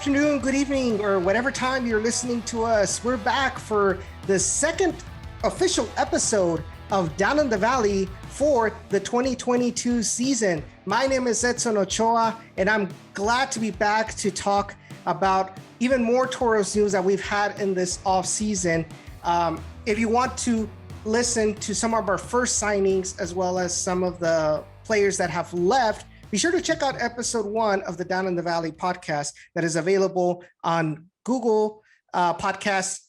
afternoon, good evening, or whatever time you're listening to us. We're back for the second official episode of Down in the Valley for the 2022 season. My name is Edson Ochoa, and I'm glad to be back to talk about even more Toros news that we've had in this off season. If you want to listen to some of our first signings, as well as some of the players that have left, be sure to check out episode 1 of the Down in the Valley podcast that is available on Google Podcasts,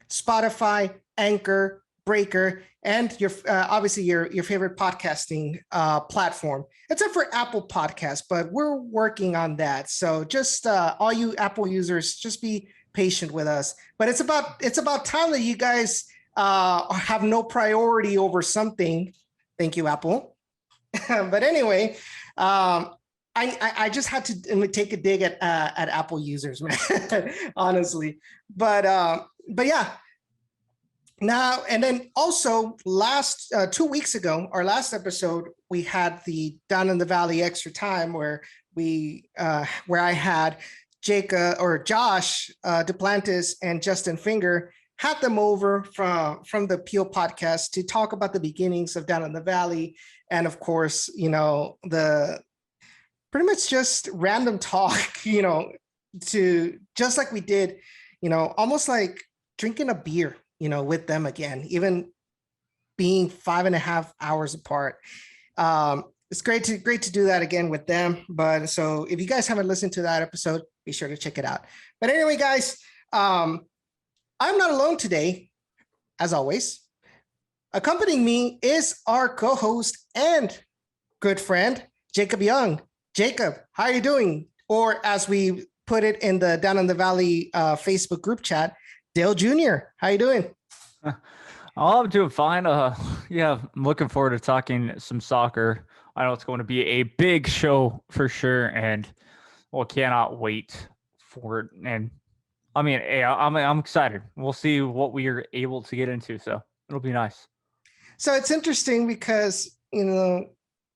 Spotify, Anchor, Breaker, and your obviously your favorite podcasting platform, except for Apple Podcasts, but we're working on that. So just all you Apple users, just be patient with us. But it's about time that you guys have no priority over something. Thank you, Apple. But anyway, I just had to take a dig at Apple users, man, honestly. But yeah. Now, and then also last 2 weeks ago, our last episode, we had the Down in the Valley extra time where I had Josh Duplantis and Justin Finger had them over from the Peel podcast to talk about the beginnings of Down in the Valley. And of course, the pretty much just random talk, to just like we did, almost like drinking a beer, with them again, even being 5.5 hours apart. It's great to do that again with them. But so if you guys haven't listened to that episode, be sure to check it out. But anyway, guys, I'm not alone today, as always. Accompanying me is our co-host and good friend, Jacob Young. Jacob, how are you doing? Or as we put it in the Down in the Valley Facebook group chat, Dale Jr., how you doing? Oh, I'm doing fine. Yeah, I'm looking forward to talking some soccer. I know it's going to be a big show for sure, and cannot wait for it. And I mean, hey, I'm excited. We'll see what we are able to get into, so it'll be nice. So it's interesting because,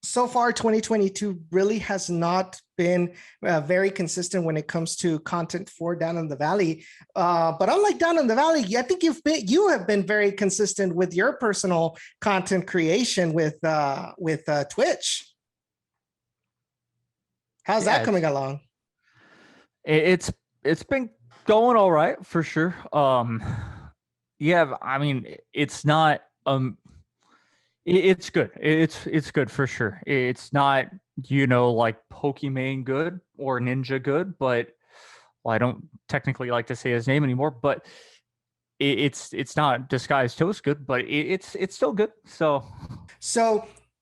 so far 2022 really has not been very consistent when it comes to content for Down in the Valley. But unlike Down in the Valley, I think you have been very consistent with your personal content creation with Twitch. How's that coming along? It's been going all right for sure. Yeah, I mean, it's not it's good. It's good for sure. It's not, like Pokemon good or Ninja good, but I don't technically like to say his name anymore, but it's not Disguised Toast good, but it's still good. So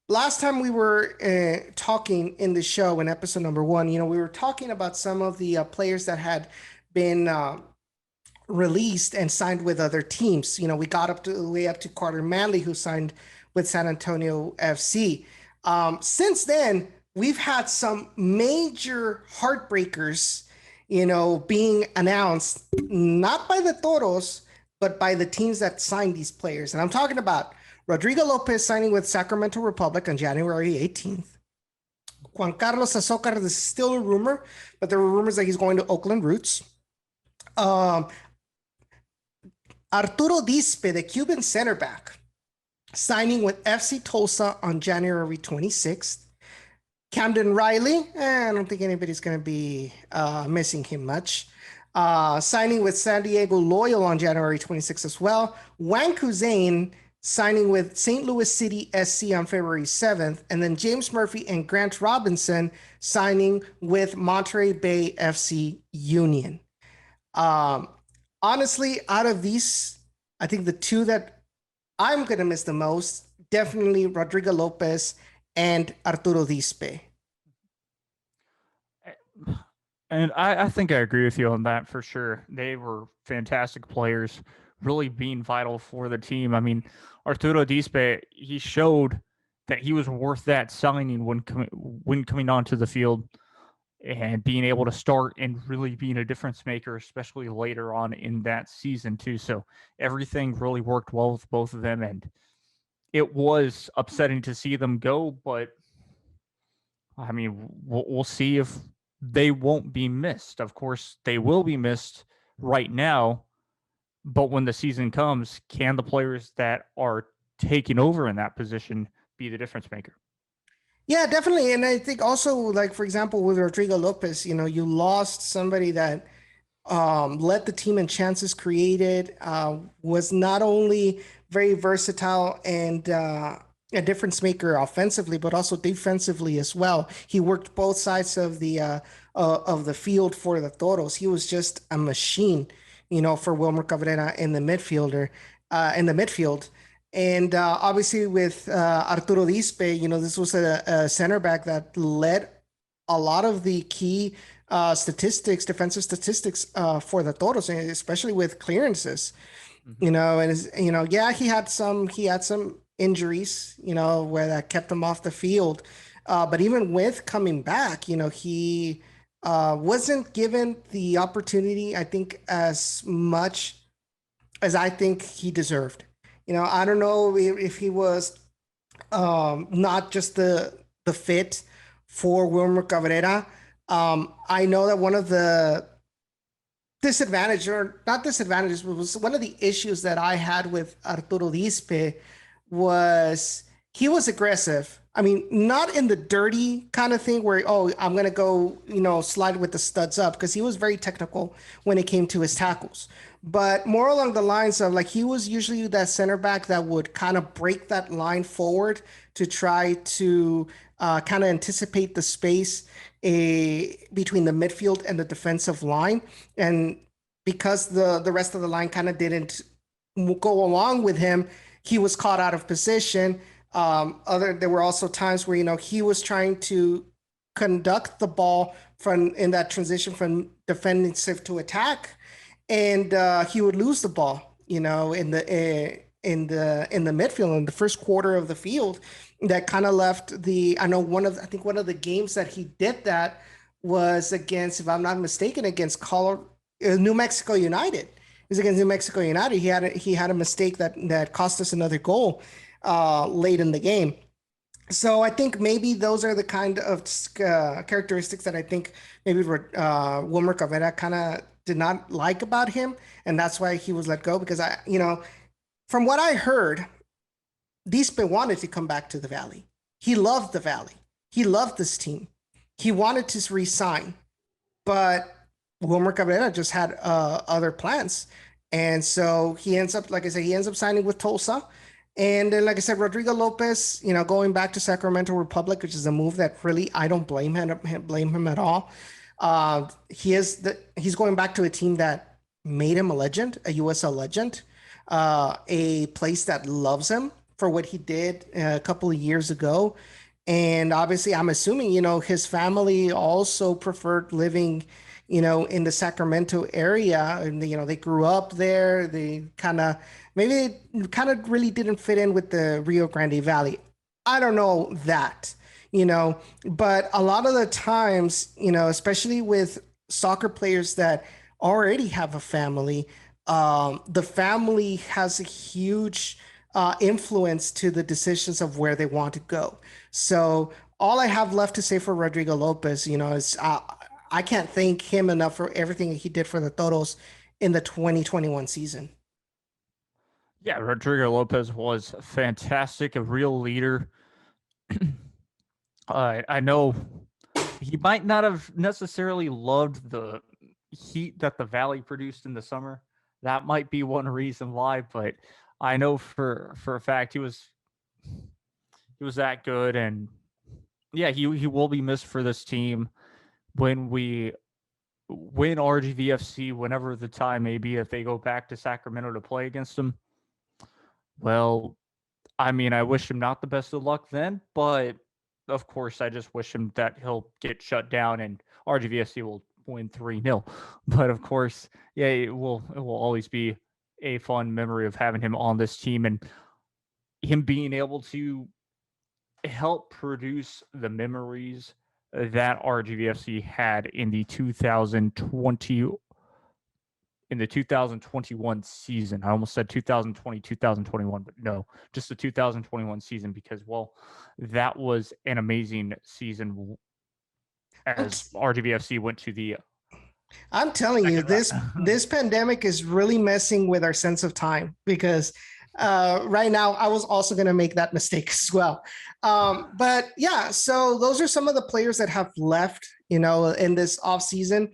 last time we were talking in the show in episode number 1, we were talking about some of the players that had been released and signed with other teams. We got way up to Carter Manley, who signed with San Antonio FC. Since then, we've had some major heartbreakers, being announced, not by the Toros, but by the teams that signed these players. And I'm talking about Rodrigo Lopez signing with Sacramento Republic on January 18th. Juan Carlos Azócar, this is still a rumor, but there were rumors that he's going to Oakland Roots. Arturo Dispe, the Cuban center back, signing with FC Tulsa on January 26th. Camden Riley, I don't think anybody's going to be missing him much. Signing with San Diego Loyal on January 26th as well. Wanku Zane signing with St. Louis City SC on February 7th. And then James Murphy and Grant Robinson signing with Monterey Bay FC Union. Honestly, out of these, I think the two that I'm going to miss the most, definitely Rodrigo Lopez and Arturo Dispe. And I think I agree with you on that for sure. They were fantastic players, really being vital for the team. I mean, Arturo Dispe, he showed that he was worth that signing when coming onto the field and being able to start and really being a difference maker, especially later on in that season too. So everything really worked well with both of them, and it was upsetting to see them go, but I mean, we'll see if they won't be missed. Of course, they will be missed right now, but when the season comes, can the players that are taking over in that position be the difference maker? Yeah, definitely. And I think also, like, for example, with Rodrigo Lopez, you lost somebody that led the team in chances created, was not only very versatile and a difference maker offensively, but also defensively as well. He worked both sides of the field for the Toros. He was just a machine, for Wilmer Cabrera in the midfield. And obviously with Arturo Dispe, this was a center back that led a lot of the key defensive statistics for the Toros, especially with clearances. Yeah, he had some injuries, where that kept him off the field. But even with coming back, he wasn't given the opportunity, I think, as much as I think he deserved. I don't know if he was not just the fit for Wilmer Cabrera. I know that one of the disadvantage, or not disadvantages, but was one of the issues that I had with Arturo Dispe was he was aggressive. I mean, not in the dirty kind of thing where, oh, I'm going to go, slide with the studs up, because he was very technical when it came to his tackles. But more along the lines of, like, he was usually that center back that would kind of break that line forward to try to kind of anticipate the space between the midfield and the defensive line. And because the rest of the line kind of didn't go along with him, he was caught out of position. There were also times where, he was trying to conduct the ball in that transition from defensive to attack, and he would lose the ball, in the midfield, in the first quarter of the field. That kind of left I think one of the games that he did that was against, if I'm not mistaken, against New Mexico United. It was against New Mexico United. He had a mistake that cost us another goal late in the game. So I think maybe those are the kind of characteristics that I think maybe Wilmer Cabrera kind of did not like about him, and that's why he was let go. Because from what I heard, Dispe wanted to come back to the Valley. He loved the Valley. He loved this team. He wanted to resign, but Wilmer Cabrera just had other plans. And so he ends up, like I said, signing with Tulsa. And then, like I said, Rodrigo Lopez, going back to Sacramento Republic, which is a move that really I don't blame him at all. He's going back to a team that made him a legend, a USL legend, a place that loves him for what he did a couple of years ago. And obviously, I'm assuming, his family also preferred living, in the Sacramento area. And, they grew up there. They maybe really didn't fit in with the Rio Grande Valley. I don't know that, but a lot of the times, especially with soccer players that already have a family, the family has a huge influence to the decisions of where they want to go. So all I have left to say for Rodrigo Lopez, is I can't thank him enough for everything he did for the Toros in the 2021 season. Yeah, Rodrigo Lopez was fantastic, a real leader. I know he might not have necessarily loved the heat that the Valley produced in the summer. That might be one reason why, but I know for a fact he was that good. And yeah, he will be missed for this team when we win RGVFC, whenever the time may be, if they go back to Sacramento to play against them. Well, I mean, I wish him not the best of luck then, but of course, I just wish him that he'll get shut down and RGVFC will win 3-0. But of course, yeah, it will always be a fun memory of having him on this team and him being able to help produce the memories that RGVFC had in the 2021 season. I almost said 2020, 2021, but no, just the 2021 season, because, well, that was an amazing season. as RGVFC went to the I'm telling you, this pandemic is really messing with our sense of time, because right now I was also going to make that mistake as well. But yeah, so those are some of the players that have left, in this off season.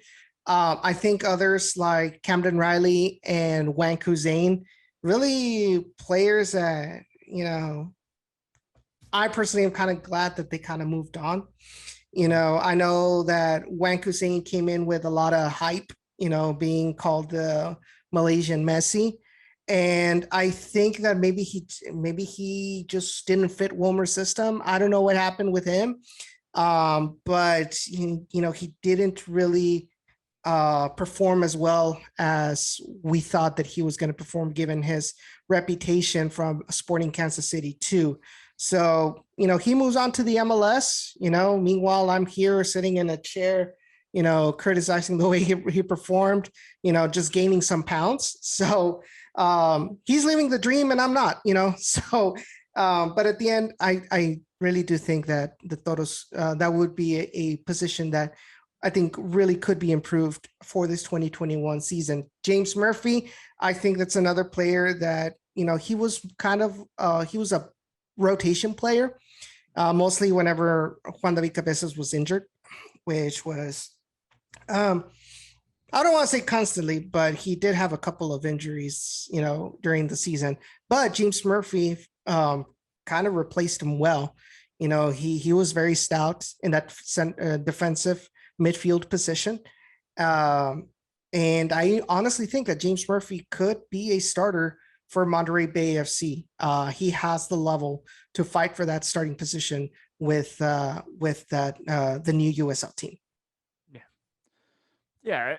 I think others like Camden Riley and Wang Kuzane, really players that, I personally am kind of glad that they kind of moved on. I know that Wang Kuzane came in with a lot of hype, being called the Malaysian Messi. And I think that maybe he just didn't fit Wilmer's system. I don't know what happened with him. But he didn't really perform as well as we thought that he was going to perform, given his reputation from Sporting Kansas City too. So, he moves on to the MLS, meanwhile, I'm here sitting in a chair, criticizing the way he performed, just gaining some pounds. So he's living the dream and I'm not, so, but at the end, I really do think that the Toros, that would be a position that I think really could be improved for this 2021 season. James Murphy, I think that's another player that, he was he was a rotation player, mostly whenever Juan David Cabezas was injured, which was, I don't want to say constantly, but he did have a couple of injuries, during the season. But James Murphy kind of replaced him well. He was very stout in that defensive midfield position. And I honestly think that James Murphy could be a starter for Monterey Bay FC. He has the level to fight for that starting position with the new USL team. Yeah,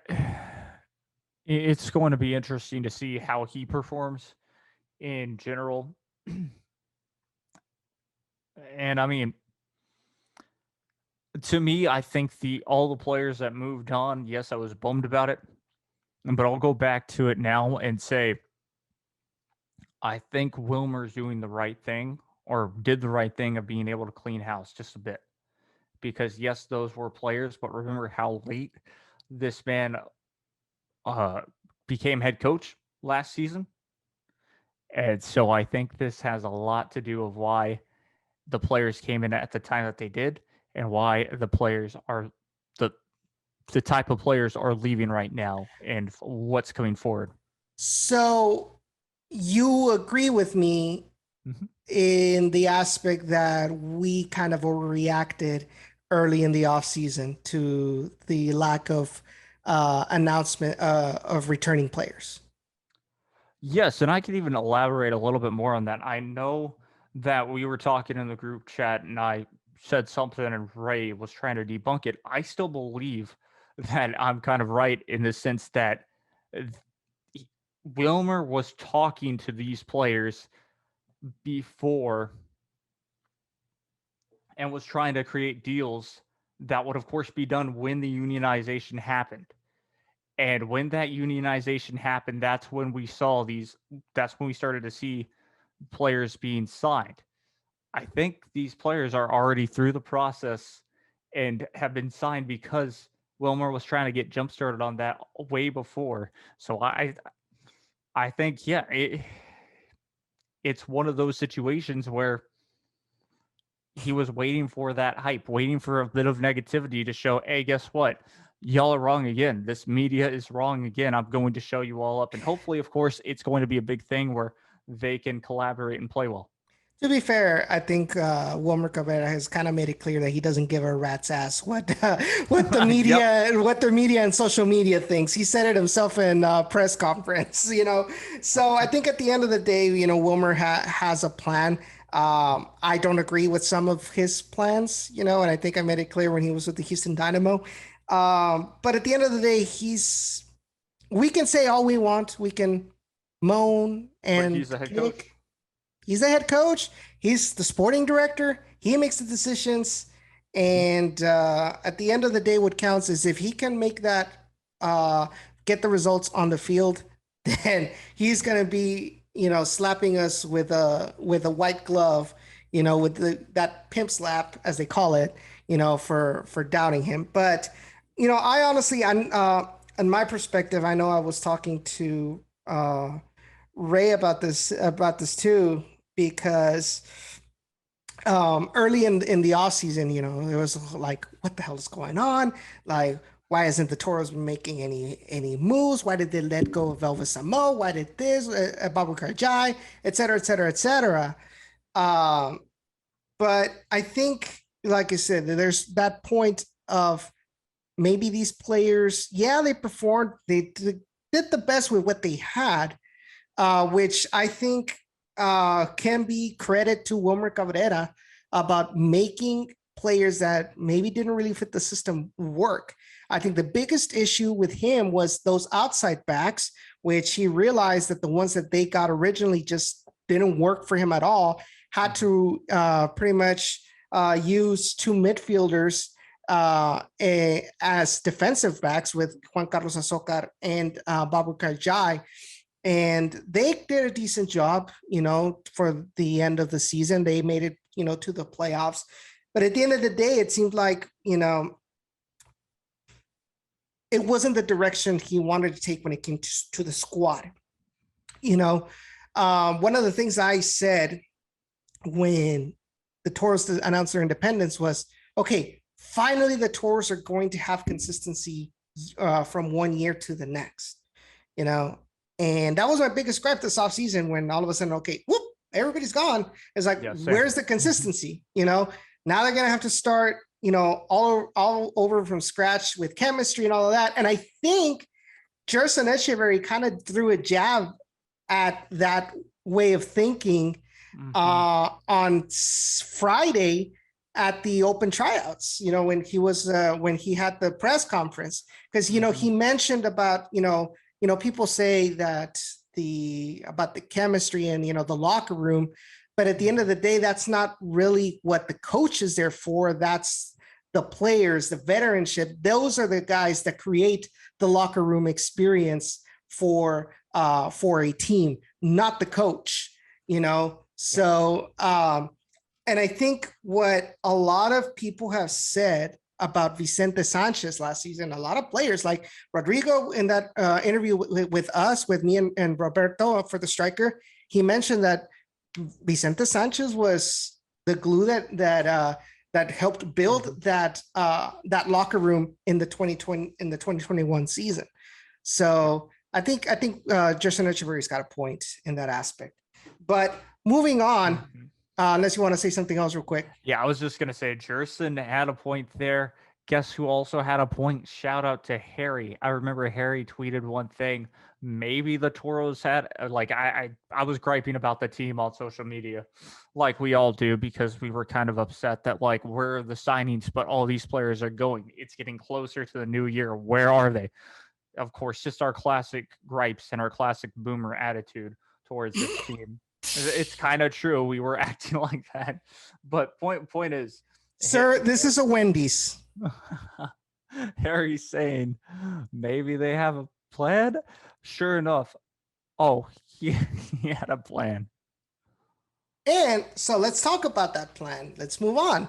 it's going to be interesting to see how he performs in general. And I mean, to me, I think all the players that moved on, yes, I was bummed about it, but I'll go back to it now and say, I think Wilmer's doing the right thing, or did the right thing, of being able to clean house just a bit. Because yes, those were players, but remember how late this man became head coach last season. And so I think this has a lot to do with why the players came in at the time that they did, and why the players are the type of players are leaving right now, and what's coming forward. So you agree with me in the aspect that we kind of overreacted early in the offseason to the lack of announcement of returning players. Yes, and I can even elaborate a little bit more on that. I know that we were talking in the group chat and I said something and Ray was trying to debunk it. I still believe that I'm kind of right, in the sense that Wilmer was talking to these players before and was trying to create deals that would, of course, be done when the unionization happened. And when that unionization happened, that's when we started to see players being signed. I think these players are already through the process and have been signed because Wilmer was trying to get jump started on that way before. So I think, yeah, it's one of those situations where he was waiting for that hype, waiting for a bit of negativity to show, hey, guess what? Y'all are wrong again. This media is wrong again. I'm going to show you all up. And hopefully, of course, it's going to be a big thing where they can collaborate and play well. To be fair, I think Wilmer Cabrera has kind of made it clear that he doesn't give a rat's ass what the media Yep. what the media and social media thinks. He said it himself in press conference, So I think at the end of the day, Wilmer has a plan. I don't agree with some of his plans, and I think I made it clear when he was with the Houston Dynamo. But at the end of the day, we can say all we want. We can moan and But he's the head coach. He's the head coach. He's the sporting director. He makes the decisions. And at the end of the day, what counts is if he can make that, get the results on the field, then he's going to be, slapping us with a white glove, with that pimp slap, as they call it, for doubting him. But, I honestly, in my perspective, I know I was talking to Ray about this too, because early in the off season, it was like, what the hell is going on? Like, why isn't the Toros making any moves? Why did they let go of Elvis Samo? Why did this, Babu Karjai, et cetera, et cetera, et cetera. But I think, like I said, there's that point of maybe these players, yeah, they performed, they did the best with what they had, which I think can be credit to Wilmer Cabrera about making players that maybe didn't really fit the system work. I think the biggest issue with him was those outside backs, which he realized that the ones that they got originally just didn't work for him at all, had to pretty much use two midfielders as defensive backs with Juan Carlos Azocar and Babu Karjai. And they did a decent job, for the end of the season. They made it, to the playoffs. But at the end of the day, it seemed like, it wasn't the direction he wanted to take when it came to the squad. One of the things I said when the Toros announced their independence was, okay, finally the Toros are going to have consistency from one year to the next, and that was my biggest gripe this offseason, when all of a sudden, okay, whoop, everybody's gone. It's like, where's the consistency? Now they're going to have to start, all over from scratch with chemistry and all of that. And I think Gerson Echeverry kind of threw a jab at that way of thinking on Friday at the open tryouts, when he had the press conference, because, he mentioned about, people say that about the chemistry and, the locker room, but at the end of the day, that's not really what the coach is there for. That's the players, the veteranship. Those are the guys that create the locker room experience for a team, not the coach, So, and I think what a lot of people have said about Vicente Sanchez last season, a lot of players like Rodrigo in that interview with us, with me and Roberto for the striker, he mentioned that Vicente Sanchez was the glue that helped build that locker room in the 2021 season. So I think Gerson Echeverry's got a point in that aspect. But moving on, unless you want to say something else real quick. Yeah, I was just going to say Gerson had a point there. Guess who also had a point? Shout out to Harry. I remember Harry tweeted one thing. Maybe the Toros had, like, I was griping about the team on social media, like we all do, because we were kind of upset that, like, where are the signings, but all these players are going. It's getting closer to the new year. Where are they? Of course, just our classic gripes and our classic boomer attitude towards this team. It's kind of true. We were acting like that. But point is, sir, this is a Wendy's. Harry's saying maybe they have a plan. Sure enough, he had a plan. And so let's talk about that plan. Let's move on.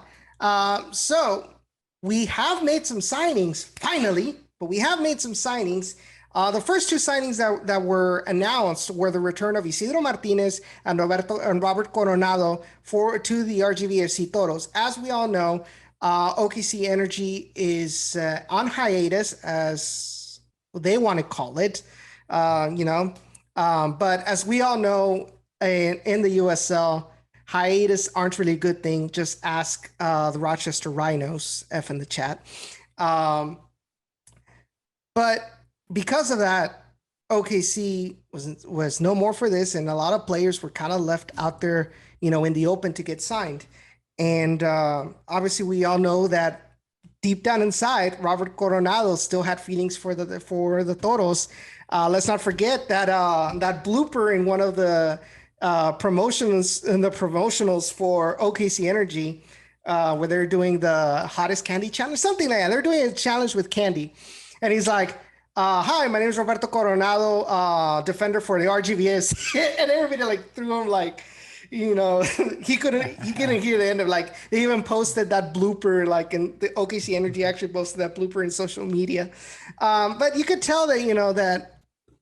So we have made some signings finally, but we have made some signings. The first two signings that were announced were the return of Isidro Martinez and Robert Coronado to the RGVFC Toros. As we all know, OKC Energy is on hiatus, as they want to call it, but as we all know, in the USL, hiatus aren't really a good thing. Just ask the Rochester Rhinos, F in the chat. But because of that, OKC was no more for this, and a lot of players were kind of left out there, in the open to get signed. And obviously, we all know that deep down inside, Robert Coronado still had feelings for the Toros. Let's not forget that that blooper in one of the promotionals for OKC Energy, where they're doing the hottest candy challenge, something like that. They're doing a challenge with candy, and he's like, "Hi, my name is Roberto Coronado, defender for the RGVS," and everybody like threw him like, he couldn't hear the end of, like, they even posted that blooper, like, in the OKC Energy actually posted that blooper in social media. But you could tell that, that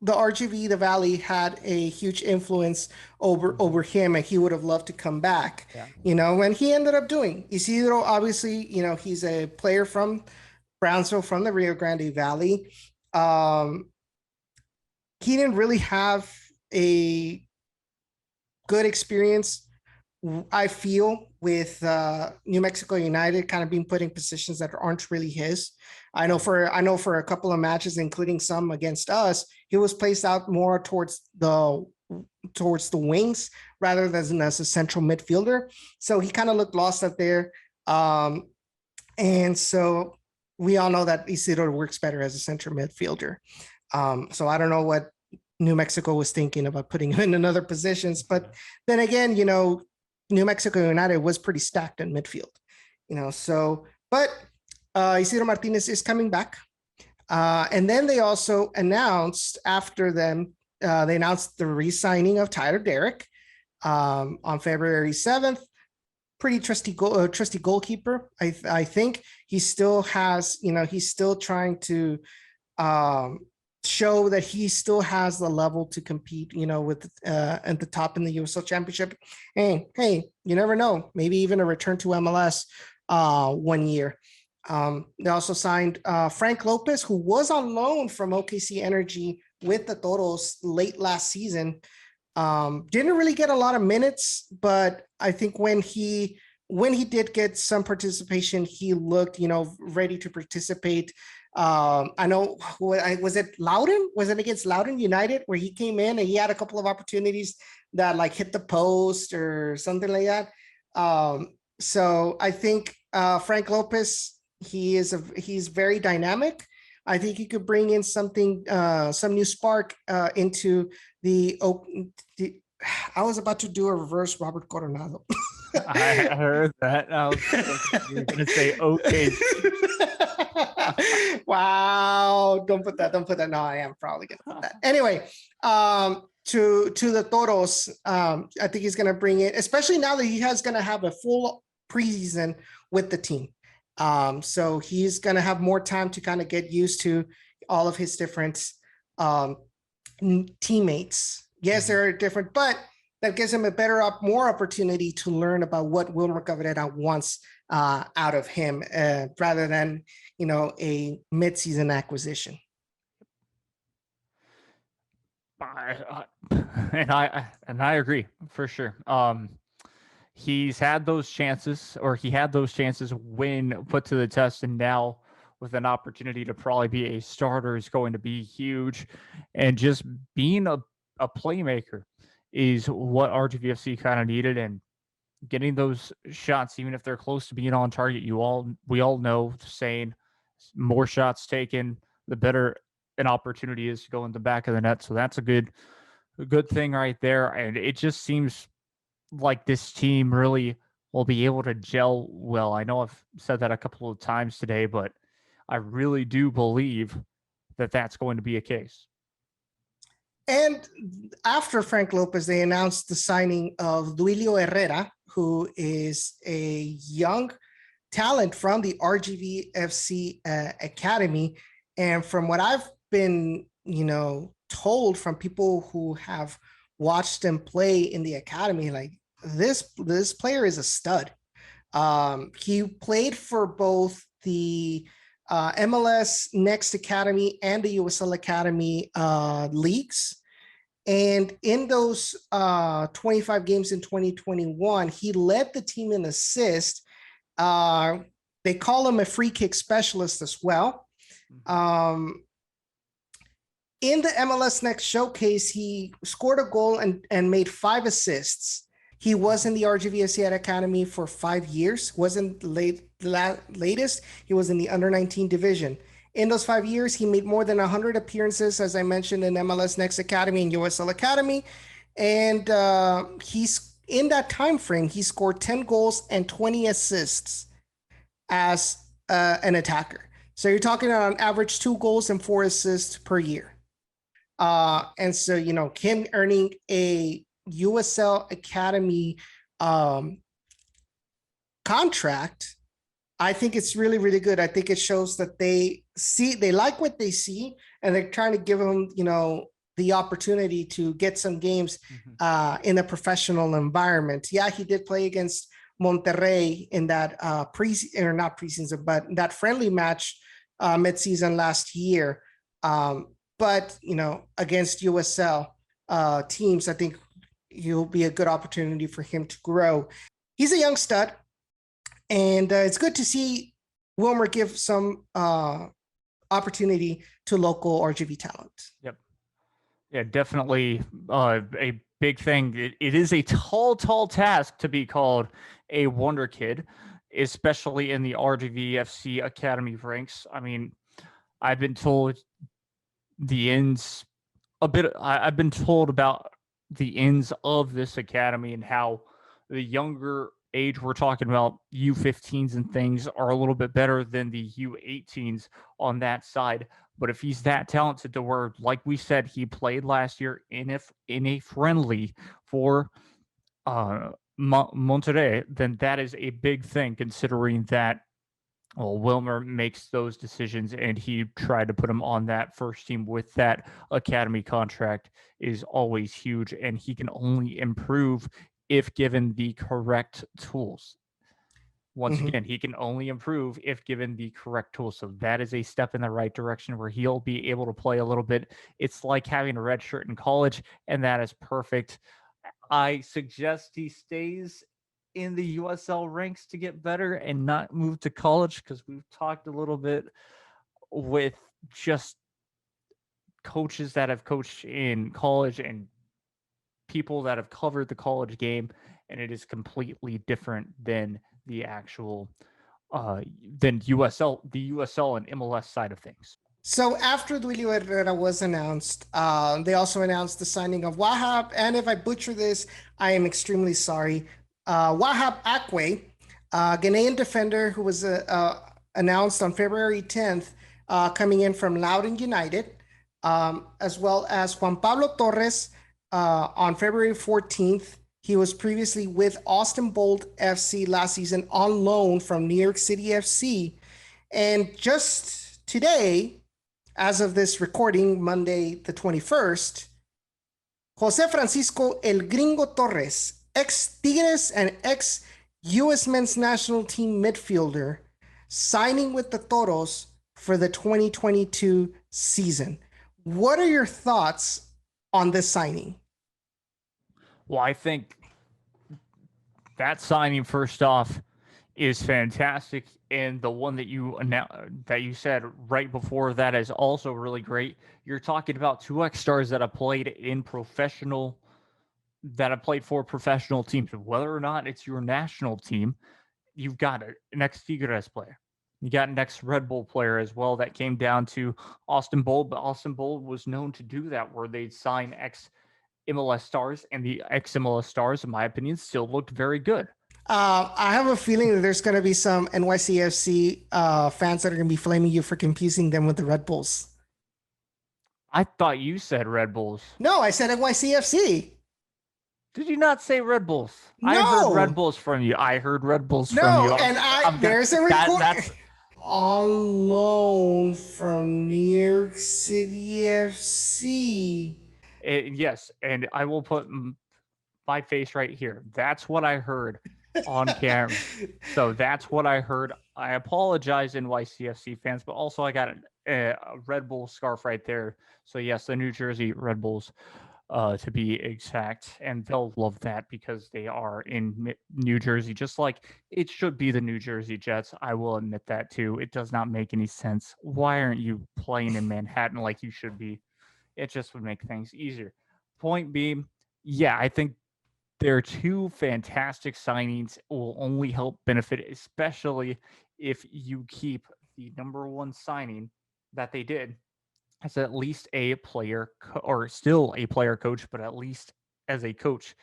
the RGV, the Valley, had a huge influence over him, and he would have loved to come back. Yeah. And he ended up doing. Isidro, obviously, he's a player from Brownsville, from the Rio Grande Valley. He didn't really have a good experience, I feel, with New Mexico United, kind of being put in positions that aren't really his. I know for a couple of matches, including some against us, he was placed out more towards the wings rather than as a central midfielder. So he kind of looked lost up there. And so we all know that Isidro works better as a central midfielder. So I don't know what New Mexico was thinking about putting him in other positions. But then again, New Mexico United was pretty stacked in midfield, but Isidro Martinez is coming back. And then they also announced they announced the re-signing of Tyler Derrick on February 7th. Pretty trusty goalkeeper. I think he still has, he's still trying to show that he still has the level to compete, with at the top in the USL Championship. Hey, you never know. Maybe even a return to MLS 1 year. They also signed Frank Lopez, who was on loan from OKC Energy with the Toros late last season. Didn't really get a lot of minutes, but I think when he did get some participation, he looked, ready to participate. I know, was it Loudoun? Was it against Loudoun United where he came in and he had a couple of opportunities that like hit the post or something like that? So I think Frank Lopez, he's very dynamic. I think he could bring in something, some new spark into the. I was about to do a reverse Robert Coronado. I heard that. I was going to say okay. Wow! Don't put that. No, I am probably going to put that. Anyway, to the Toros, I think he's going to bring it, especially now that he has going to have a full preseason with the team. So he's going to have more time to kind of get used to all of his different teammates. Yes, they're different, but that gives him more opportunity to learn about what Wilmer Cabrera wants out of him, rather than, a mid-season acquisition. And I agree for sure. He's had those chances, or he had those chances when put to the test, and now with an opportunity to probably be a starter is going to be huge. And just being a playmaker is what RGVFC kind of needed, and getting those shots, even if they're close to being on target, we all know the saying, more shots taken, the better an opportunity is to go in the back of the net. So that's a good thing right there. And it just seems like this team really will be able to gel well. I know I've said that a couple of times today, but I really do believe that that's going to be a case. And after Frank Lopez, they announced the signing of Duilio Herrera, who is a young talent from the RGVFC Academy. And from what I've been, told from people who have watched him play in the academy, like this player is a stud. He played for both the MLS Next Academy and the USL Academy leagues. And in those 25 games in 2021, he led the team in assists. They call him a free kick specialist as well. In the MLS Next Showcase, he scored a goal and made 5 assists. He was in the RGVFC Academy for 5 years. Wasn't latest. He was in the under-19 division. In those 5 years, he made more than 100 appearances, as I mentioned, in MLS Next Academy and USL Academy. And he's in that time frame, he scored 10 goals and 20 assists as an attacker. So you're talking on average 2 goals and 4 assists per year. And so, him earning a USL Academy contract, I think it's really, really good. I think it shows that they like what they see, and they're trying to give them, the opportunity to get some games in a professional environment. Yeah, he did play against Monterrey in that not preseason, but that friendly match mid-season last year. But against USL teams, I think he'll be a good opportunity for him to grow. He's a young stud, and it's good to see Wilmer give some opportunity to local RGV talent. Yep. Yeah, definitely a big thing. It is a tall task to be called a wonder kid, especially in the RGVFC Academy ranks. I mean, I've been told the ins a bit. I've been told about the ins of this academy and how the younger age we're talking about, U15s and things, are a little bit better than the U18s on that side. But if he's that talented to where, like we said, he played last year in a friendly for Monterrey, then that is a big thing, considering that Wilmer makes those decisions, and he tried to put him on that first team with that academy contract is always huge, and he can only improve if given the correct tools. Once again, he can only improve if given the correct tools. So that is a step in the right direction where he'll be able to play a little bit. It's like having a red shirt in college, and that is perfect. I suggest he stays in the USL ranks to get better and not move to college, because we've talked a little bit with just coaches that have coached in college and people that have covered the college game, and it is completely different than the actual than the USL and MLS side of things. So after Duilio Herrera was announced, they also announced the signing of Wahab, and if I butcher this, I am extremely sorry. Wahab Akwa, Ghanaian defender who was announced on February 10th, coming in from Loudoun United, as well as Juan Pablo Torres on February 14th. He was previously with Austin Bold FC last season on loan from New York City FC. And just today, as of this recording, Monday the 21st, Jose Francisco El Gringo Torres, ex-Tigres and ex-U.S. men's national team midfielder, signing with the Toros for the 2022 season. What are your thoughts on this signing? Well, I think that signing, first off, is fantastic, and the one that you said right before that is also really great. You're talking about two ex-stars that have played for professional teams. Whether or not it's your national team, you've got an ex-Tigres player. You got an ex-Red Bull player as well that came down to Austin Bold, but Austin Bold was known to do that, where they'd sign ex-MLS stars, and the ex-MLS stars, in my opinion, still looked very good. I have a feeling that there's going to be some NYCFC fans that are going to be flaming you for confusing them with the Red Bulls. I thought you said Red Bulls. No, I said NYCFC. Did you not say Red Bulls? No. I heard Red Bulls from you. No, and there's a report on loan from New York City FC. Yes, and I will put my face right here. That's what I heard on camera. So that's what I heard. I apologize, NYCFC fans, but also I got a Red Bull scarf right there. So yes, the New Jersey Red Bulls, to be exact, and they'll love that because they are in New Jersey, just like it should be the New Jersey Jets. I will admit that too. It does not make any sense. Why aren't you playing in Manhattan like you should be? It just would make things easier. Point being, yeah, I think they're two fantastic signings. It will only help benefit, especially if you keep the number one signing that they did as at least a player, or still a player coach, but at least as a coach,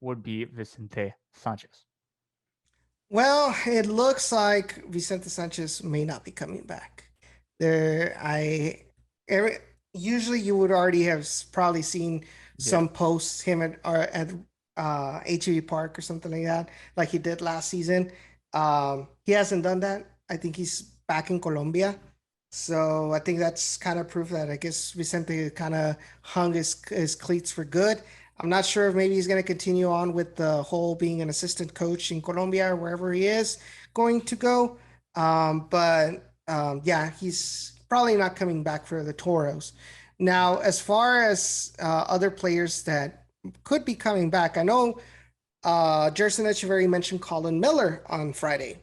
would be Vicente Sanchez. Well, it looks like Vicente Sanchez may not be coming back. Usually you would already have probably seen Yeah. some posts him at HEB Park or something like that, like he did last season. He hasn't done that. I think he's back in Colombia. So I think that's kind of proof that I guess Vicente kind of hung his cleats for good. I'm not sure if maybe he's going to continue on with the whole being an assistant coach in Colombia or wherever he is going to go. But yeah, he's probably not coming back for the Toros. Now, as far as other players that could be coming back, I know Jerson Echeverry mentioned Colin Miller on Friday,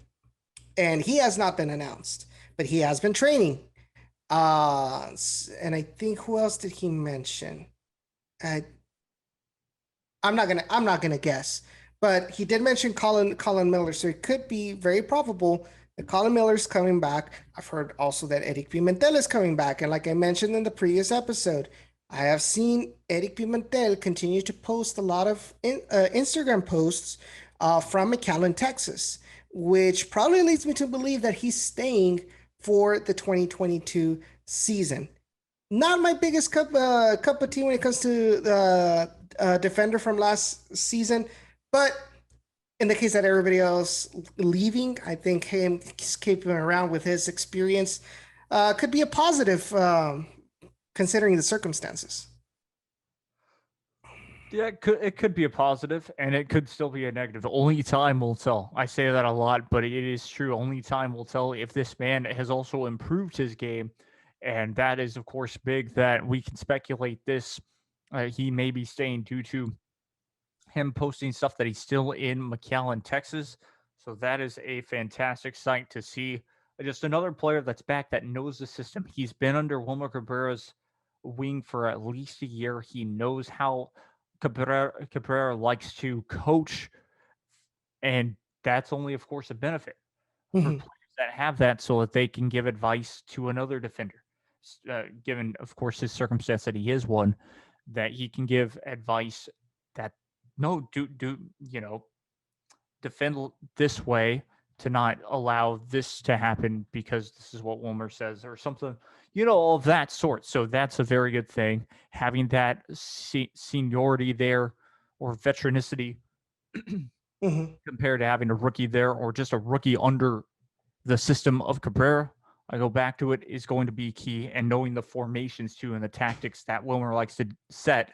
and he has not been announced, but he has been training. And I think who else did he mention? Uh, I'm not gonna guess, but he did mention Colin Miller, so it could be very probable that Colin Miller's coming back. I've heard also that Eric Pimentel is coming back, and like I mentioned in the previous episode, I have seen Eric Pimentel continue to post a lot of Instagram posts from McAllen, Texas, which probably leads me to believe that he's staying for the 2022 season. Not my biggest cup of tea when it comes to the defender from last season, but in the case that everybody else leaving, I think him keeping around with his experience could be a positive, considering the circumstances. Yeah, it could be a positive, and it could still be a negative. Only time will tell. I say that a lot, but it is true. Only time will tell if this man has also improved his game, and that is, of course, big. That we can speculate this. He may be staying due to him posting stuff that he's still in McAllen, Texas. So that is a fantastic sight to see. Just another player that's back that knows the system. He's been under Wilmer Cabrera's wing for at least a year. He knows how Cabrera likes to coach, and that's only, of course, a benefit for Mhm. players that have that so that they can give advice to another defender. Given, of course, his circumstance that he is one, that he can give advice that no, defend this way to not allow this to happen because this is what Wilmer says or something, all of that sort. So that's a very good thing. Having that seniority there or veteranicity Mhm. compared to having a rookie there or just a rookie under the system of Cabrera, I go back to it, is going to be key. And knowing the formations too and the tactics that Wilmer likes to set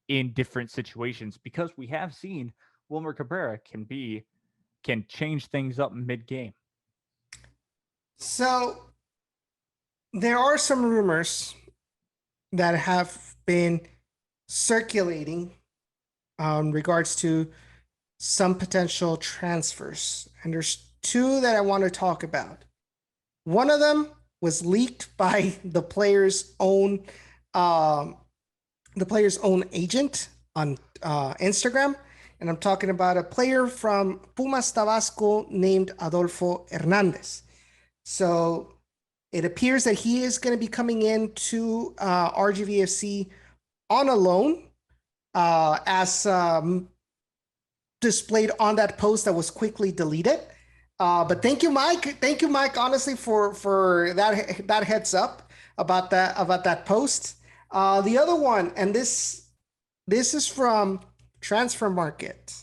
in different situations, because we have seen Wilmer Cabrera can change things up mid game. So there are some rumors that have been circulating in regards to some potential transfers, and there's two that I want to talk about. One of them was leaked by um, the player's own agent on Instagram, and I'm talking about a player from Pumas Tabasco named Adolfo Hernandez. So it appears that he is going to be coming into RGVFC on a loan, as displayed on that post that was quickly deleted. But thank you, Mike. Thank you, Mike. Honestly, for that heads up about that post. The other one, and this is from Transfer Market.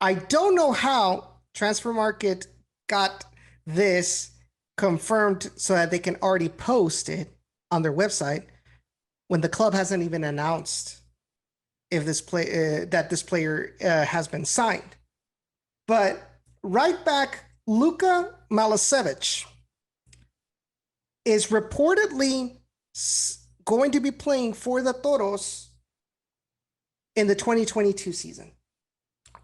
I don't know how Transfer Market got this confirmed so that they can already post it on their website when the club hasn't even announced if this player has been signed. But right back, Luca Malacevic is reportedly going to be playing for the Toros in the 2022 season.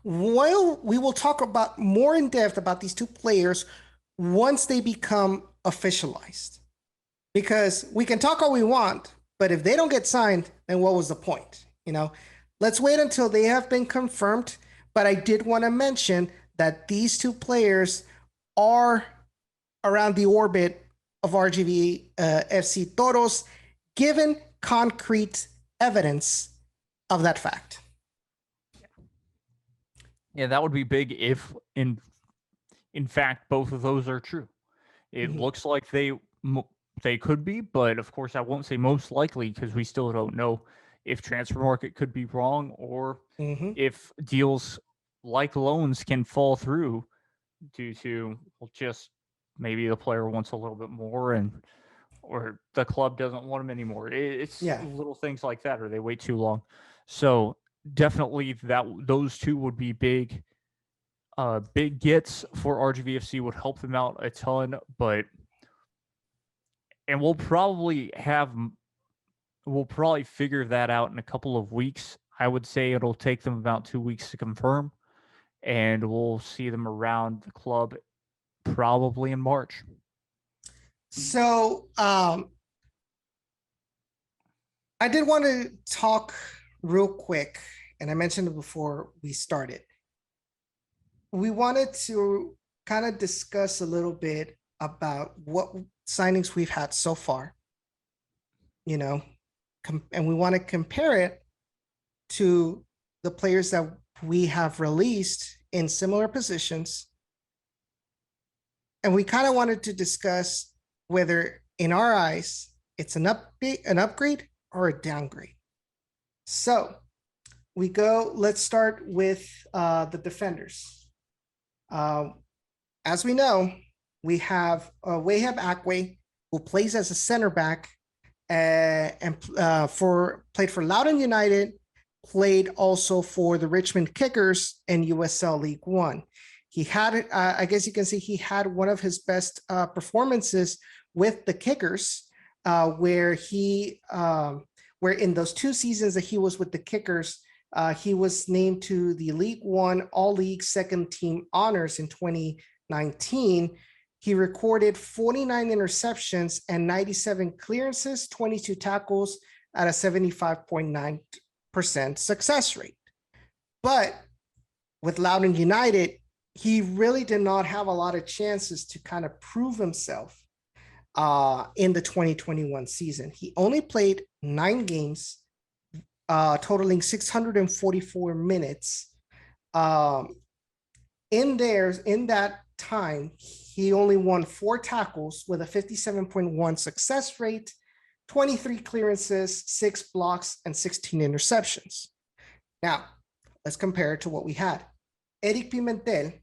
While we will talk about more in depth about these two players once they become officialized, because we can talk all we want, but if they don't get signed, then what was the point? Let's wait until they have been confirmed. But I did want to mention that these two players are around the orbit of RGVFC Toros, given concrete evidence of that fact. Yeah, that would be big if in fact both of those are true. It looks like they could be, but of course I won't say most likely because we still don't know if transfer market could be wrong, or Mm-hmm. if deals like loans can fall through due to, well, just maybe the player wants a little bit more, and or the club doesn't want him anymore. It's Yeah. little things like that, or they wait too long. So definitely those two would be big gets for RGVFC, would help them out a ton. But and we'll probably figure that out in a couple of weeks. I would say it'll take them about 2 weeks to confirm, and we'll see them around the club probably in March. So I did want to talk real quick, and I mentioned it before we started. We wanted to kind of discuss a little bit about what signings we've had so far, and we want to compare it to the players that we have released in similar positions. And we kind of wanted to discuss whether, in our eyes, it's an upgrade or a downgrade. So let's start with the defenders. As we know, we have Wahab Akwa, who plays as a center back and played for Loudoun United, played also for the Richmond Kickers in USL League One. He had, I guess you can see, he had one of his best performances with the Kickers, where in those 2 seasons that he was with the Kickers, he was named to the League One All-League Second Team honors in 2019. He recorded 49 interceptions and 97 clearances, 22 tackles at a 75.9% success rate. But with Loudoun United, he really did not have a lot of chances to kind of prove himself in the 2021 season. He only played 9 games, totaling 644 minutes. In that time, he only won 4 tackles with a 57.1 success rate, 23 clearances, 6 blocks, and 16 interceptions. Now, let's compare it to what we had. Eric Pimentel,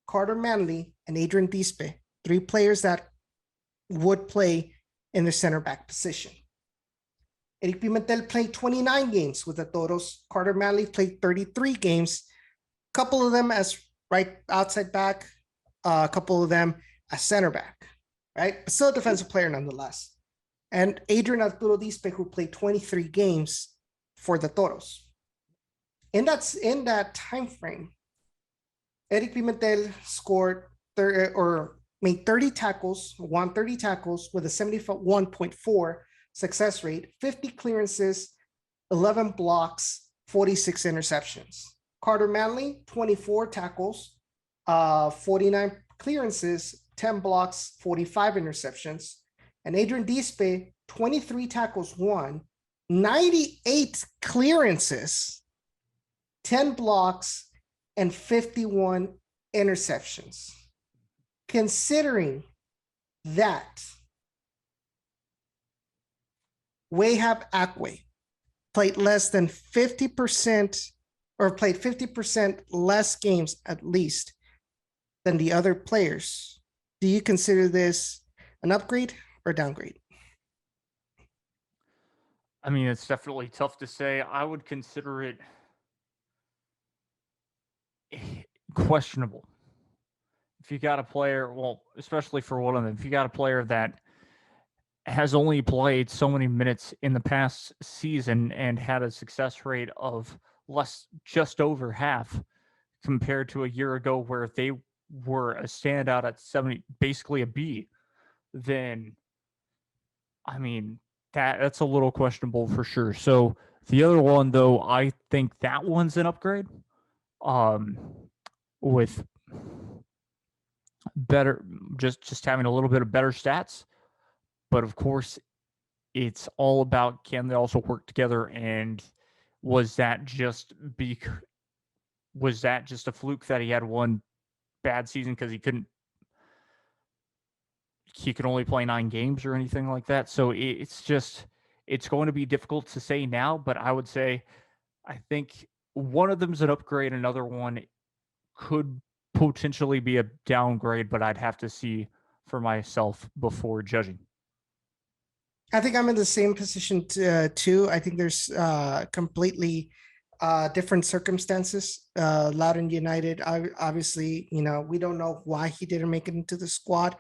Carter Manley, and Adrian Dispe, 3 players that would play in the center back position. Eric Pimentel played 29 games with the Toros. Carter Manley played 33 games, a couple of them as right outside back, a couple of them as center back, right? But still a defensive player nonetheless. And Adrian Arturo Dispe, who played 23 games for the Toros. In that time frame, Eric Pimentel made 30 tackles, won 30 tackles with a 71.4 success rate, 50 clearances, 11 blocks, 46 interceptions. Carter Manley, 24 tackles, 49 clearances, 10 blocks, 45 interceptions. And Adrian Dispe, 23 tackles, 98 clearances, 10 blocks, and 51 interceptions. Considering that Wahab Akwa played less than 50%, or played 50% less games at least than the other players, do you consider this an upgrade or downgrade? I mean, it's definitely tough to say. I would consider it questionable. If you got a player, well, especially for one of them, if you got a player that has only played so many minutes in the past season and had a success rate of just over half, compared to a year ago where they were a standout at 70, basically a B, then I mean, that's a little questionable for sure. So the other one, though, I think that one's an upgrade. With better, just having a little bit of better stats, but of course, it's all about, can they also work together? And was that just a fluke that he had one bad season because he could only play 9 games or anything like that? So it's just, It's going to be difficult to say now, but I would say I think one of them's an upgrade, another one could potentially be a downgrade, but I'd have to see for myself before judging. I think I'm in the same position too. I think there's completely different circumstances. Loudoun United, obviously, we don't know why he didn't make it into the squad.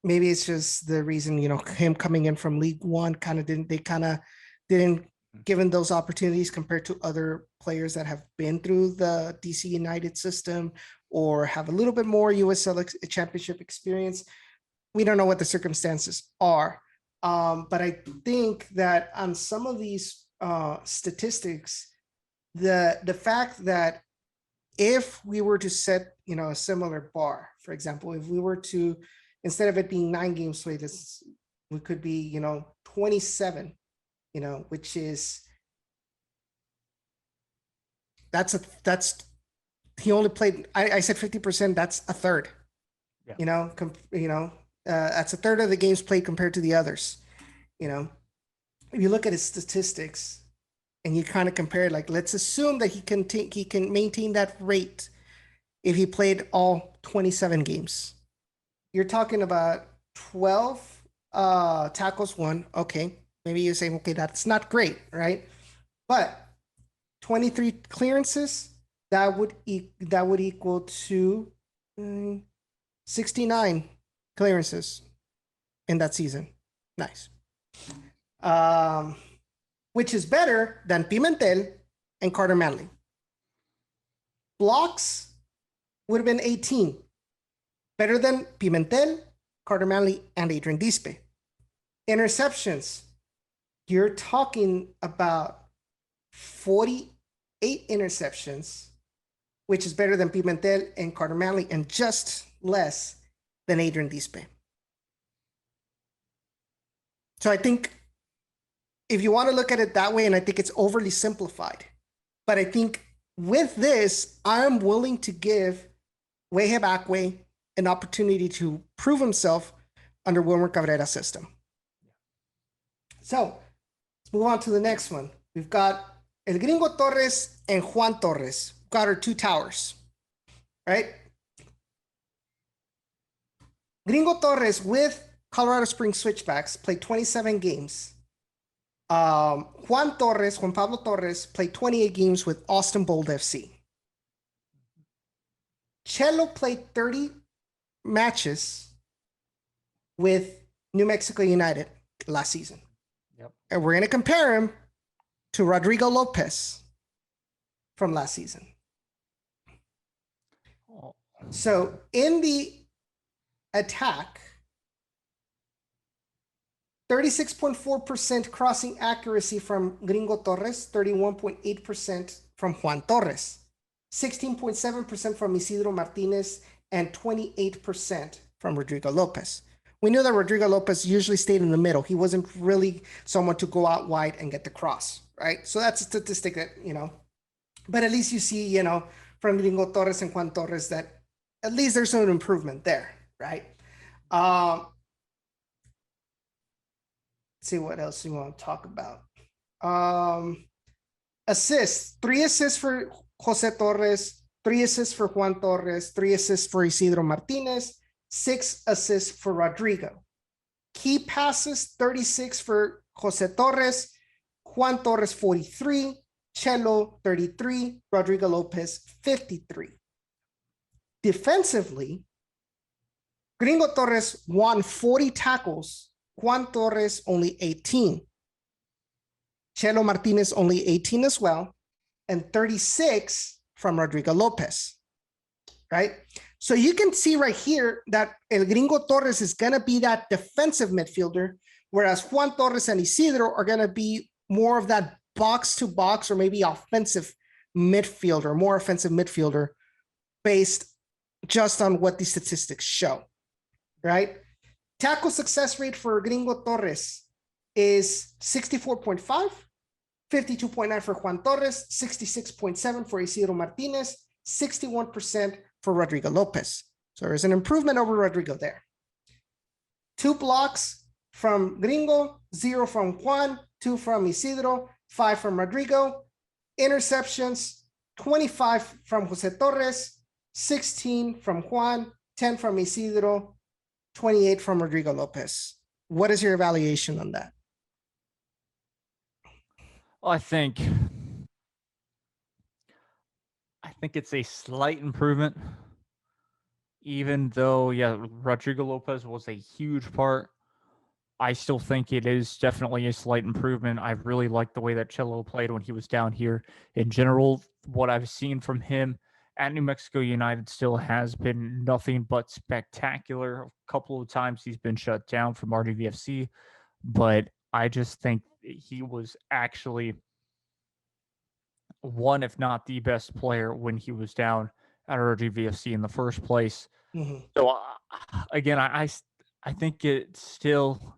Maybe it's just the reason, him coming in from League One didn't given those opportunities compared to other players that have been through the DC United system or have a little bit more USL championship experience. We don't know what the circumstances are. But I think that on some of these statistics, the fact that if we were to set, a similar bar, for example, if we were to, instead of it being 9 games played, we could be, 27, which is, he only played, I said 50%, that's a third, Yeah. That's a third of the games played compared to the others. If you look at his statistics and you kind of compare, like, let's assume that he can maintain that rate if he played all 27 games. You're talking about 12 tackles won. Okay, maybe you're saying, okay, that's not great, right? But 23 clearances, that would equal to 69 clearances in that season. Nice. Which is better than Pimentel and Carter Manley. Blocks would have been 18. Better than Pimentel, Carter Manley, and Adrian Dispe. Interceptions, you're talking about 48 interceptions, which is better than Pimentel and Carter Manley, and just less than Adrian Dispe. So I think if you want to look at it that way, and I think it's overly simplified, but I think with this, I'm willing to give Wahab Akwa an opportunity to prove himself under Wilmer Cabrera's system. So let's move on to the next one. We've got El Gringo Torres and Juan Torres. We've got our 2 towers, right? Gringo Torres with Colorado Springs Switchbacks played 27 games. Juan Pablo Torres played 28 games with Austin Bold FC. Chelo played 30 matches with New Mexico United last season. Yep. And we're going to compare him to Rodrigo Lopez from last season. Oh. So in the attack, 36.4% crossing accuracy from Gringo Torres, 31.8% from Juan Torres, 16.7% from Isidro Martinez, and 28% from Rodrigo Lopez. We knew that Rodrigo Lopez usually stayed in the middle. He wasn't really someone to go out wide and get the cross, right? So that's a statistic that, but at least you see, from Gringo Torres and Juan Torres that at least there's an improvement there, right? Let's see what else we want to talk about. Assists, 3 assists for Jose Torres, 3 assists for Juan Torres, 3 assists for Isidro Martinez, 6 assists for Rodrigo. Key passes, 36 for Jose Torres, Juan Torres 43, Chelo 33, Rodrigo Lopez 53. Defensively, Gringo Torres won 40 tackles, Juan Torres only 18. Chelo Martinez only 18 as well, and 36 from Rodrigo Lopez, right? So you can see right here that El Gringo Torres is going to be that defensive midfielder, whereas Juan Torres and Isidro are going to be more of that box-to-box or maybe offensive midfielder, more offensive midfielder based just on what the statistics show, right? Tackle success rate for Gringo Torres is 64.5, 52.9 for Juan Torres, 66.7 for Isidro Martinez, 61% for Rodrigo Lopez. So there's an improvement over Rodrigo there. 2 blocks, from Gringo, 0 from Juan, 2 from Isidro, 5 from Rodrigo. Interceptions, 25 from Jose Torres, 16 from Juan, 10 from Isidro, 28 from Rodrigo Lopez. What is your evaluation on that? I think it's a slight improvement, even though, Rodrigo Lopez was a huge part. I still think it is definitely a slight improvement. I really like the way that Cello played when he was down here. In general, what I've seen from him at New Mexico United still has been nothing but spectacular. A couple of times he's been shut down from RGVFC, but I just think he was actually one, if not the best player when he was down at RGVFC in the first place. Mm-hmm. So again, I think it's still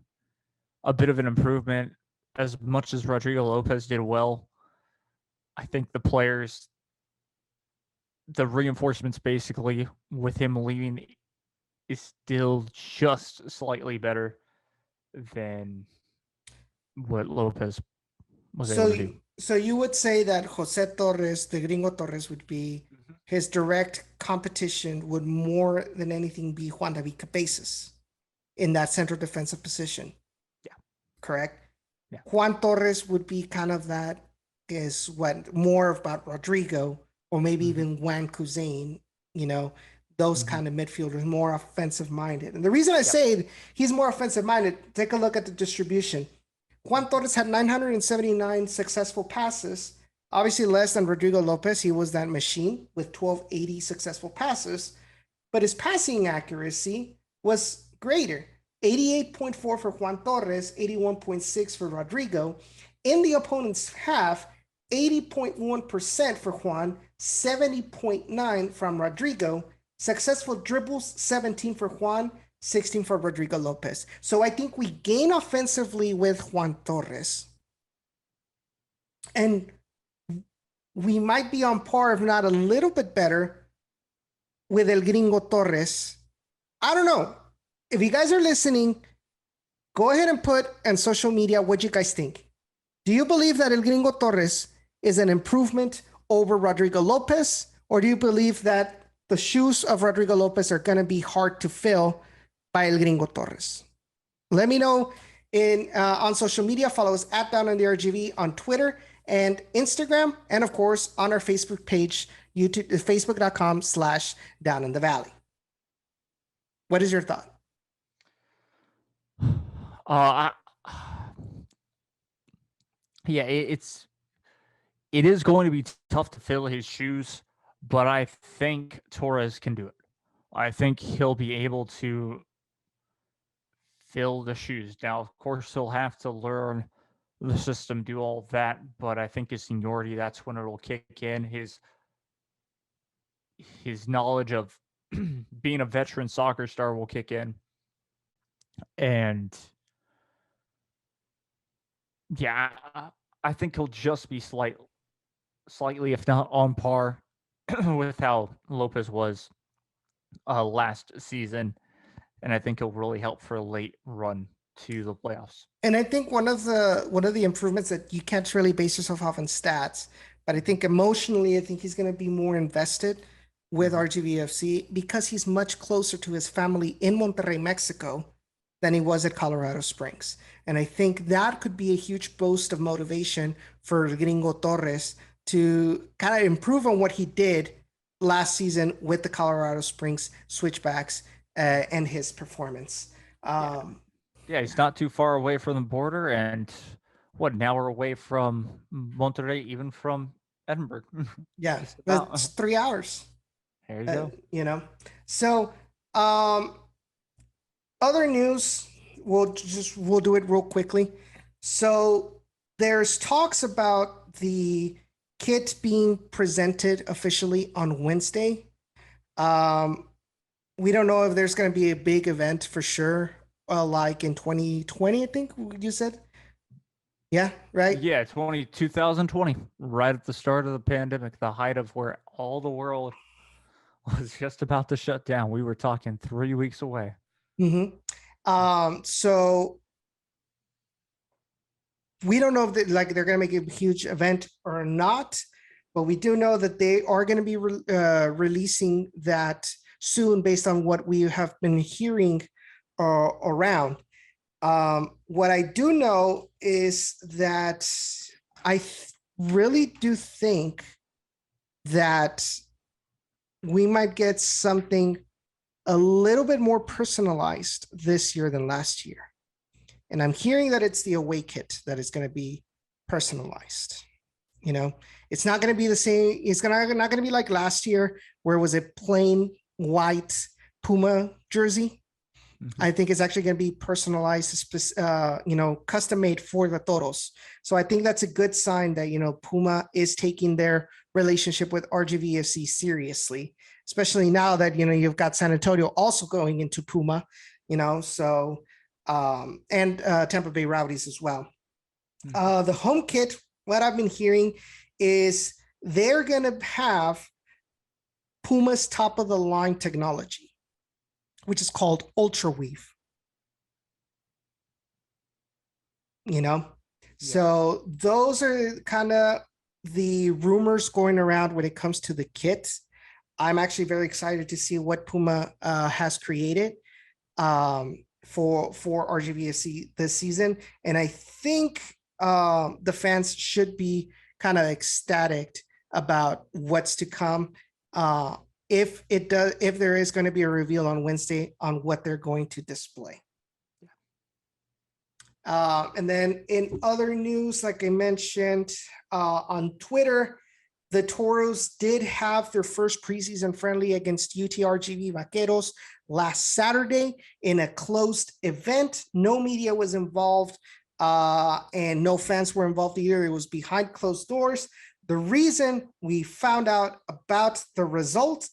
a bit of an improvement. As much as Rodrigo Lopez did well, I think the players, the reinforcements basically with him leaving is still just slightly better than what Lopez was able to do. So you would say that Jose Torres, the Gringo Torres, would be his direct competition would more than anything be Juan David Cabezas in that central defensive position. Yeah. Correct? Yeah. Juan Torres would be kind of that is what more about Rodrigo or maybe even Juan Cusain, those kind of midfielders, more offensive minded. And the reason I say he's more offensive minded, take a look at the distribution. Juan Torres had 979 successful passes, obviously less than Rodrigo Lopez. He was that machine with 1280 successful passes, but his passing accuracy was greater. 88.4 for Juan Torres, 81.6 for Rodrigo. In the opponent's half, 80.1% for Juan, 70.9 from Rodrigo. Successful dribbles, 17 for Juan, 16 for Rodrigo Lopez. So I think we gain offensively with Juan Torres. And we might be on par, if not a little bit better, with El Gringo Torres. I don't know. If you guys are listening, go ahead and put on social media what you guys think. Do you believe that El Gringo Torres is an improvement over Rodrigo Lopez? Or do you believe that the shoes of Rodrigo Lopez are going to be hard to fill by El Gringo Torres? Let me know on social media. Follow us at Down on the RGV on Twitter and Instagram. And of course, on our Facebook page, YouTube, facebook.com/Down in the Valley. What is your thought? It is going to be tough to fill his shoes, but I think Torres can do it. I think he'll be able to fill the shoes. Now, of course, he'll have to learn the system, do all that, but I think his seniority, that's when it'll kick in. His knowledge of being a veteran soccer star will kick in. And yeah, I think he'll just be slightly, if not on par, with how Lopez was last season. And I think it'll really help for a late run to the playoffs. And I think one of the improvements that you can't really base yourself off on stats, but I think emotionally, I think he's going to be more invested with RGVFC because he's much closer to his family in Monterrey, Mexico, than he was at Colorado Springs. And I think that could be a huge boost of motivation for Gringo Torres to kind of improve on what he did last season with the Colorado Springs Switchbacks and his performance. Yeah, he's not too far away from the border, and an hour away from Monterrey, even from Edinburgh. Yeah, it's 3 hours. There you go. So other news, we'll do it real quickly. So there's talks about the kit being presented officially on Wednesday. We don't know if there's going to be a big event for sure, like in 2020, I think you said. Yeah, right? Yeah, 2020, right at the start of the pandemic, the height of where all the world was just about to shut down. We were talking 3 weeks away. So we don't know if they're going to make a huge event or not, but we do know that they are going to be releasing that soon based on what we have been hearing around. What I do know is that I really do think that we might get something a little bit more personalized this year than last year. And I'm hearing that it's the away kit that is going to be personalized. You know, it's not going to be the same. It's not going to be like last year where it was a plain white Puma jersey. I think it's actually going to be personalized, custom made for the Toros. So I think that's a good sign that, Puma is taking their relationship with RGVFC seriously, especially now that, you've got San Antonio also going into Puma, and Tampa Bay Rowdies as well. The home kit, what I've been hearing is they're going to have Puma's top of the line technology, which is called Ultra Weave. So those are kind of the rumors going around when it comes to the kit. I'm actually very excited to see what Puma has created for RGVFC this season. And I think the fans should be kind of ecstatic about what's to come. If there is going to be a reveal on Wednesday on what they're going to display. And then in other news, like I mentioned on Twitter, the Toros did have their first preseason friendly against UTRGV Vaqueros last Saturday in a closed event. No media was involved and no fans were involved either. It was behind closed doors. The reason we found out about the result,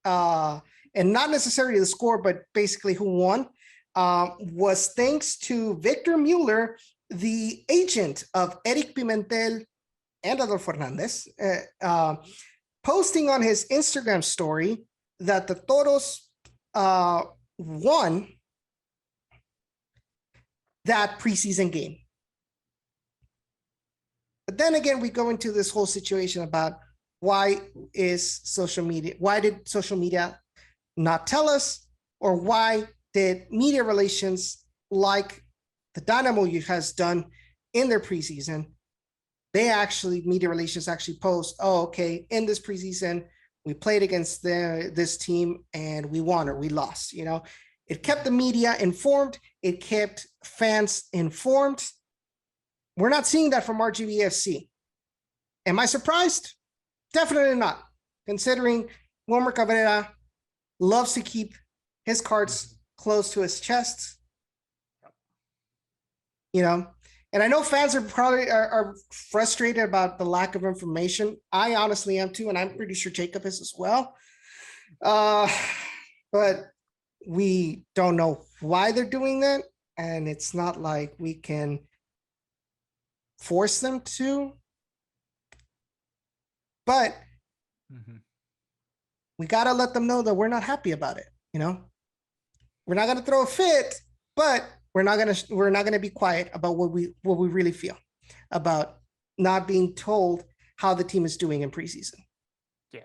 and not necessarily the score, but basically who won, was thanks to Victor Muller, the agent of Eric Pimentel and Adolfo Hernandez, posting on his Instagram story that the Toros won that preseason game. But then again, we go into this whole situation about why did social media not tell us, or why did media relations like the Dynamo has done in their preseason? Media relations actually post, oh, okay, in this preseason, we played against this team and we won or we lost. It kept the media informed. It kept fans informed. We're not seeing that from RGVFC. Am I surprised? Definitely not, considering Wilmer Cabrera loves to keep his cards close to his chest. And I know fans are probably are frustrated about the lack of information. I honestly am too, and I'm pretty sure Jacob is as well. But we don't know why they're doing that, and it's not like we can force them to. But we gotta let them know that we're not happy about it. We're not gonna throw a fit, but we're not gonna be quiet about what we really feel about not being told how the team is doing in preseason. Yeah.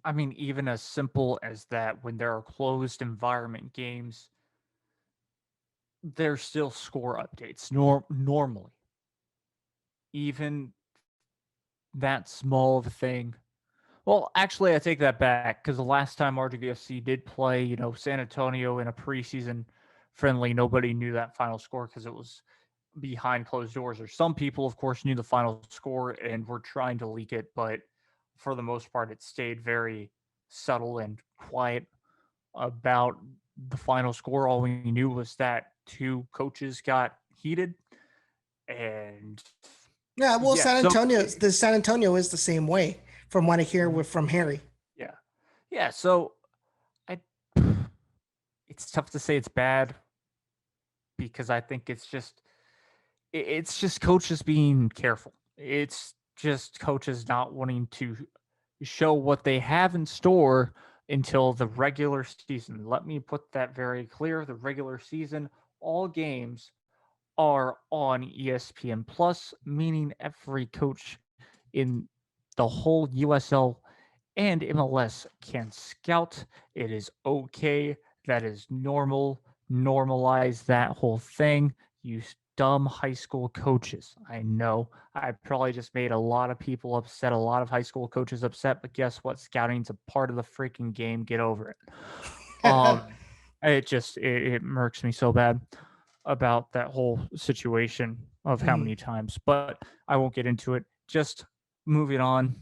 I mean, even as simple as that, when there are closed environment games, there's still score updates normally. Even that small of a thing. Well, actually, I take that back, because the last time RGVFC did play, San Antonio in a preseason friendly, nobody knew that final score because it was behind closed doors. Or some people, of course, knew the final score and were trying to leak it, but for the most part, it stayed very subtle and quiet about the final score. All we knew was that two coaches got heated, and yeah, well, San Antonio is the same way, from what I hear from Harry. Yeah. So it's tough to say it's bad, because I think it's just coaches being careful. It's just coaches not wanting to show what they have in store until the regular season. Let me put that very clear. The regular season, all games are on ESPN Plus, meaning every coach in the whole USL and MLS can scout. It is okay. That is normal. Normalize that whole thing. You dumb high school coaches. I know I probably just made a lot of people upset, a lot of high school coaches upset, but guess what? Scouting's a part of the freaking game. Get over it. It murks me so bad about that whole situation of how many times, but I won't get into it. Just moving on.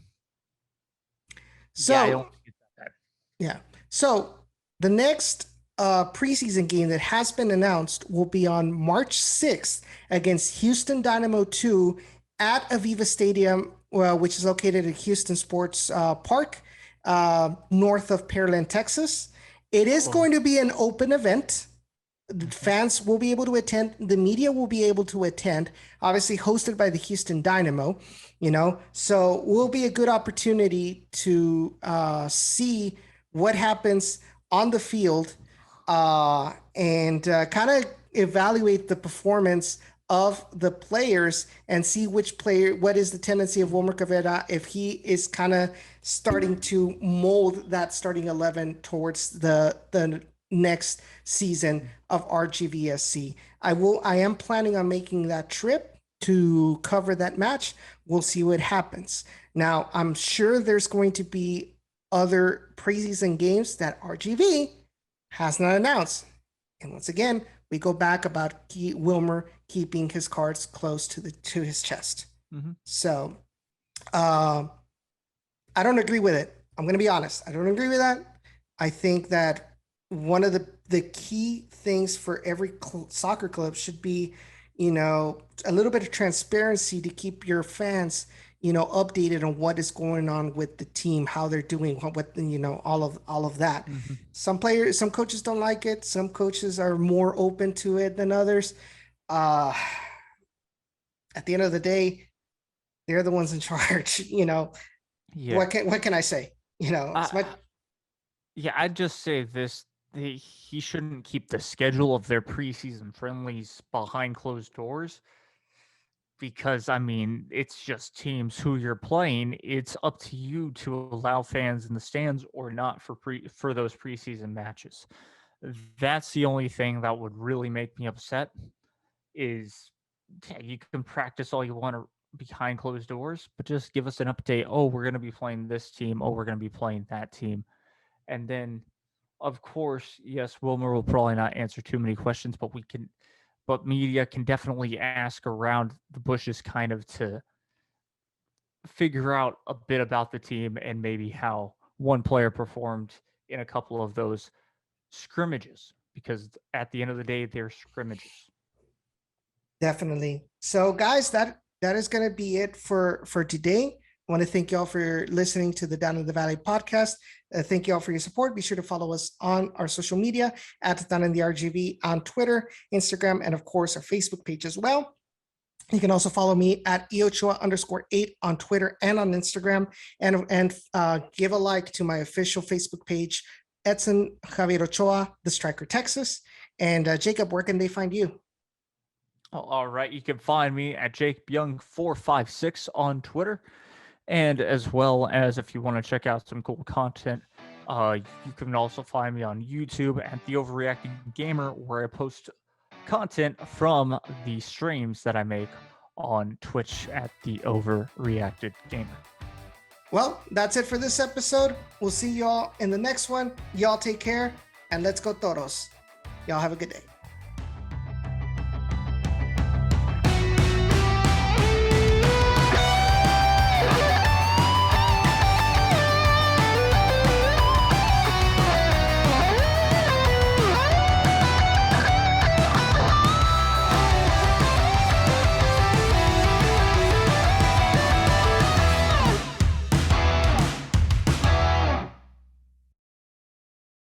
So, yeah, I don't think it's that bad. Yeah. So the next preseason game that has been announced will be on March 6th against Houston Dynamo 2 at Aviva Stadium, which is located at Houston Sports Park, north of Pearland, Texas. It is going to be an open event. The fans will be able to attend. The media will be able to attend, obviously hosted by the Houston Dynamo, so will be a good opportunity to see what happens on the field and kind of evaluate the performance of the players and see what is the tendency of Wilmer Cabrera, if he is kind of starting to mold that starting 11 towards the next season of RGVFC. I am planning on making that trip to cover that match. We'll see what happens. Now, I'm sure there's going to be other preseason games that RGV has not announced. And once again, we go back about Wilmer keeping his cards close to his chest. Mm-hmm. So I don't agree with it. I'm going to be honest. I don't agree with that. I think that one of the key things for every soccer club should be, a little bit of transparency to keep your fans, updated on what is going on with the team, how they're doing, what all of that. Mm-hmm. Some coaches don't like it. Some coaches are more open to it than others. At the end of the day, they're the ones in charge. Yeah. What can I say? I'd just say this. He shouldn't keep the schedule of their preseason friendlies behind closed doors because, it's just teams who you're playing. It's up to you to allow fans in the stands or not for those preseason matches. That's the only thing that would really make me upset is you can practice all you want behind closed doors, but just give us an update. Oh, we're going to be playing this team. Oh, we're going to be playing that team. And then of course, yes, Wilmer will probably not answer too many questions, but media can definitely ask around the bushes kind of to figure out a bit about the team and maybe how one player performed in a couple of those scrimmages, because at the end of the day, they're scrimmages. Definitely. So guys, that is going to be it for today. I want to thank you all for listening to the Down in the Valley podcast. Thank you all for your support. Be sure to follow us on our social media at Down in the RGV on Twitter, Instagram, and of course our Facebook page as well. You can also follow me at Ochoa_8 on Twitter and on Instagram, and give a like to my official Facebook page, Edson Javier Ochoa, the Striker Texas. And Jacob, where can they find you? Oh, all right, you can find me at JakeYoung456 on Twitter. And as well as if you want to check out some cool content, you can also find me on YouTube at The Overreacting Gamer, where I post content from the streams that I make on Twitch at The Overreacted Gamer. Well, that's it for this episode. We'll see y'all in the next one. Y'all take care, and let's go Toros. Y'all have a good day.